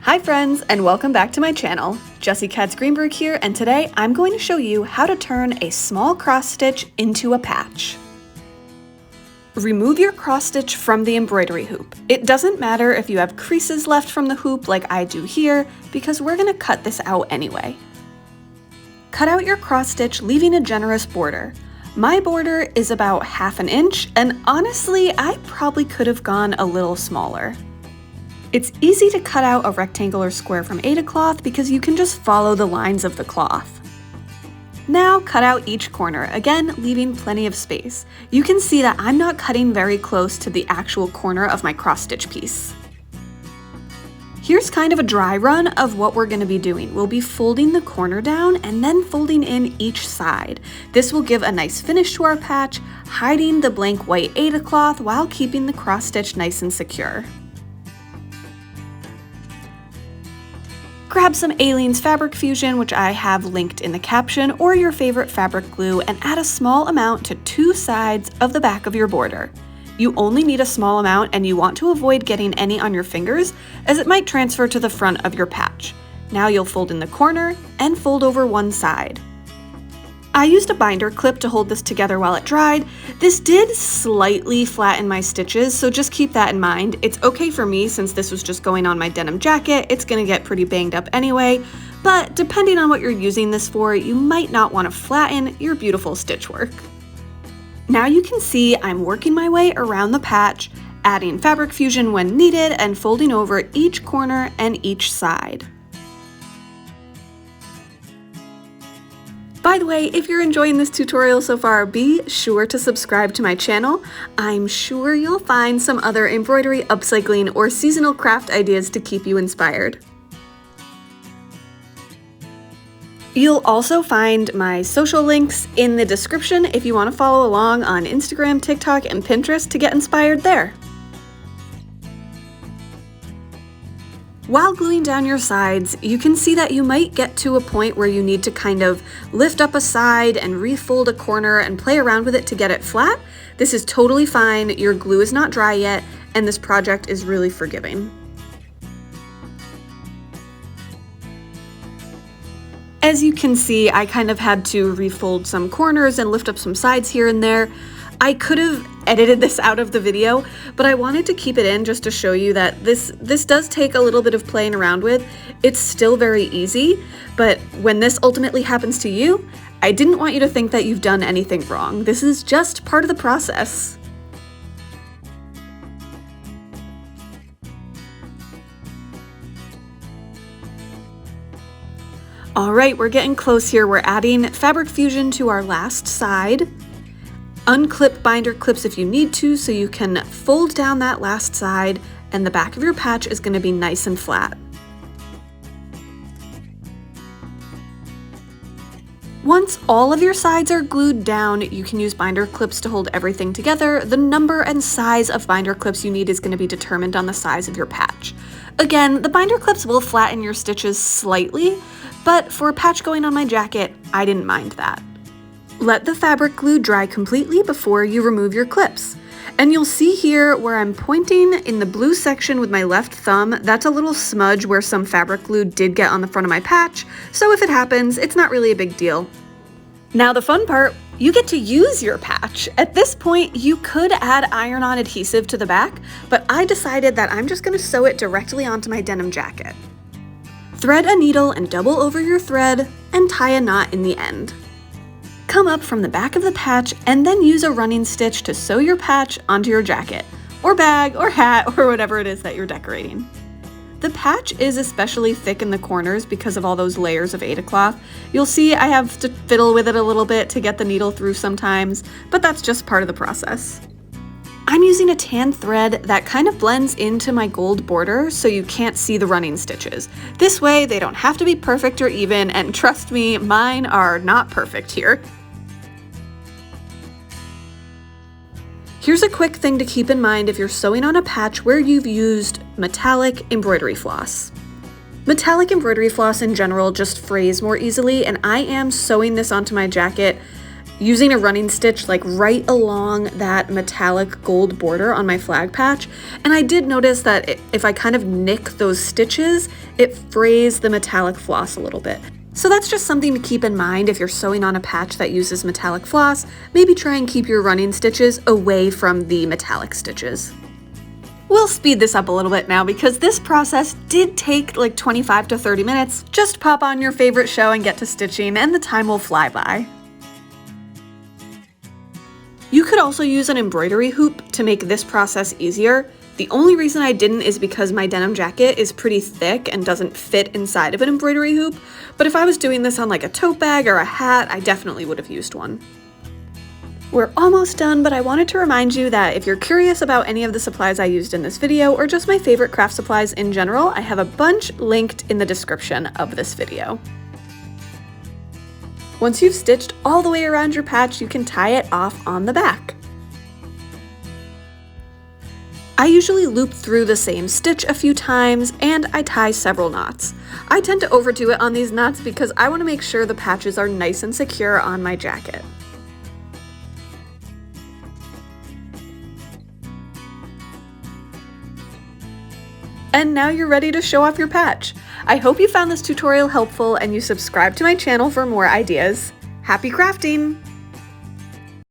Hi friends, and welcome back to my channel. Jessie Katz Greenberg here, and today I'm going to show you how to turn a small cross stitch into a patch. Remove your cross stitch from the embroidery hoop. It doesn't matter if you have creases left from the hoop like I do here, because we're going to cut this out anyway. Cut out your cross stitch, leaving a generous border. My border is about 1/2 inch, and honestly, I probably could have gone a little smaller. It's easy to cut out a rectangle or square from Aida cloth because you can just follow the lines of the cloth. Now cut out each corner, again leaving plenty of space. You can see that I'm not cutting very close to the actual corner of my cross stitch piece. Here's kind of a dry run of what we're going to be doing. We'll be folding the corner down and then folding in each side. This will give a nice finish to our patch, hiding the blank white Aida cloth while keeping the cross stitch nice and secure. Grab some Aleene's Fabric Fusion, which I have linked in the caption, or your favorite fabric glue, and add a small amount to 2 sides of the back of your border. You only need a small amount, and you want to avoid getting any on your fingers, as it might transfer to the front of your patch. Now you'll fold in the corner and fold over one side. I used a binder clip to hold this together while it dried. This did slightly flatten my stitches, so just keep that in mind. It's okay for me since this was just going on my denim jacket. It's gonna get pretty banged up anyway, but depending on what you're using this for, you might not want to flatten your beautiful stitch work. Now you can see I'm working my way around the patch, adding Fabric Fusion when needed and folding over each corner and each side. By the way, if you're enjoying this tutorial so far, be sure to subscribe to my channel. I'm sure you'll find some other embroidery, upcycling, or seasonal craft ideas to keep you inspired. You'll also find my social links in the description if you want to follow along on Instagram, TikTok, and Pinterest to get inspired there. While gluing down your sides, you can see that you might get to a point where you need to kind of lift up a side and refold a corner and play around with it to get it flat. This is totally fine. Your glue is not dry yet, and this project is really forgiving. As you can see, I kind of had to refold some corners and lift up some sides here and there. I could have edited this out of the video, but I wanted to keep it in just to show you that this does take a little bit of playing around with. It's still very easy, but when this ultimately happens to you, I didn't want you to think that you've done anything wrong. This is just part of the process. All right, we're getting close here. We're adding Fabric Fusion to our last side. Unclip binder clips if you need to, so you can fold down that last side and the back of your patch is going to be nice and flat. Once all of your sides are glued down, you can use binder clips to hold everything together. The number and size of binder clips you need is going to be determined on the size of your patch. Again, the binder clips will flatten your stitches slightly, but for a patch going on my jacket, I didn't mind that. Let the fabric glue dry completely before you remove your clips. And you'll see here where I'm pointing in the blue section with my left thumb, that's a little smudge where some fabric glue did get on the front of my patch, so if it happens, it's not really a big deal. Now the fun part, you get to use your patch. At this point, you could add iron-on adhesive to the back, but I decided that I'm just going to sew it directly onto my denim jacket. Thread a needle and double over your thread and tie a knot in the end. Come up from the back of the patch and then use a running stitch to sew your patch onto your jacket, or bag, or hat, or whatever it is that you're decorating. The patch is especially thick in the corners because of all those layers of Aida cloth. You'll see I have to fiddle with it a little bit to get the needle through sometimes, but that's just part of the process. I'm using a tan thread that kind of blends into my gold border so you can't see the running stitches. This way they don't have to be perfect or even, and trust me, mine are not perfect here. Here's a quick thing to keep in mind if you're sewing on a patch where you've used metallic embroidery floss. Metallic embroidery floss in general just frays more easily, and I am sewing this onto my jacket using a running stitch like right along that metallic gold border on my flag patch, and I did notice that if I kind of nick those stitches, it frays the metallic floss a little bit. So that's just something to keep in mind if you're sewing on a patch that uses metallic floss. Maybe try and keep your running stitches away from the metallic stitches. We'll speed this up a little bit now because this process did take like 25 to 30 minutes. Just pop on your favorite show and get to stitching and the time will fly by. You could also use an embroidery hoop to make this process easier. The only reason I didn't is because my denim jacket is pretty thick and doesn't fit inside of an embroidery hoop, but if I was doing this on like a tote bag or a hat, I definitely would have used one. We're almost done, but I wanted to remind you that if you're curious about any of the supplies I used in this video or just my favorite craft supplies in general, I have a bunch linked in the description of this video. Once you've stitched all the way around your patch, you can tie it off on the back. I usually loop through the same stitch a few times and I tie several knots. I tend to overdo it on these knots because I want to make sure the patches are nice and secure on my jacket. And now you're ready to show off your patch. I hope you found this tutorial helpful and you subscribe to my channel for more ideas. Happy crafting!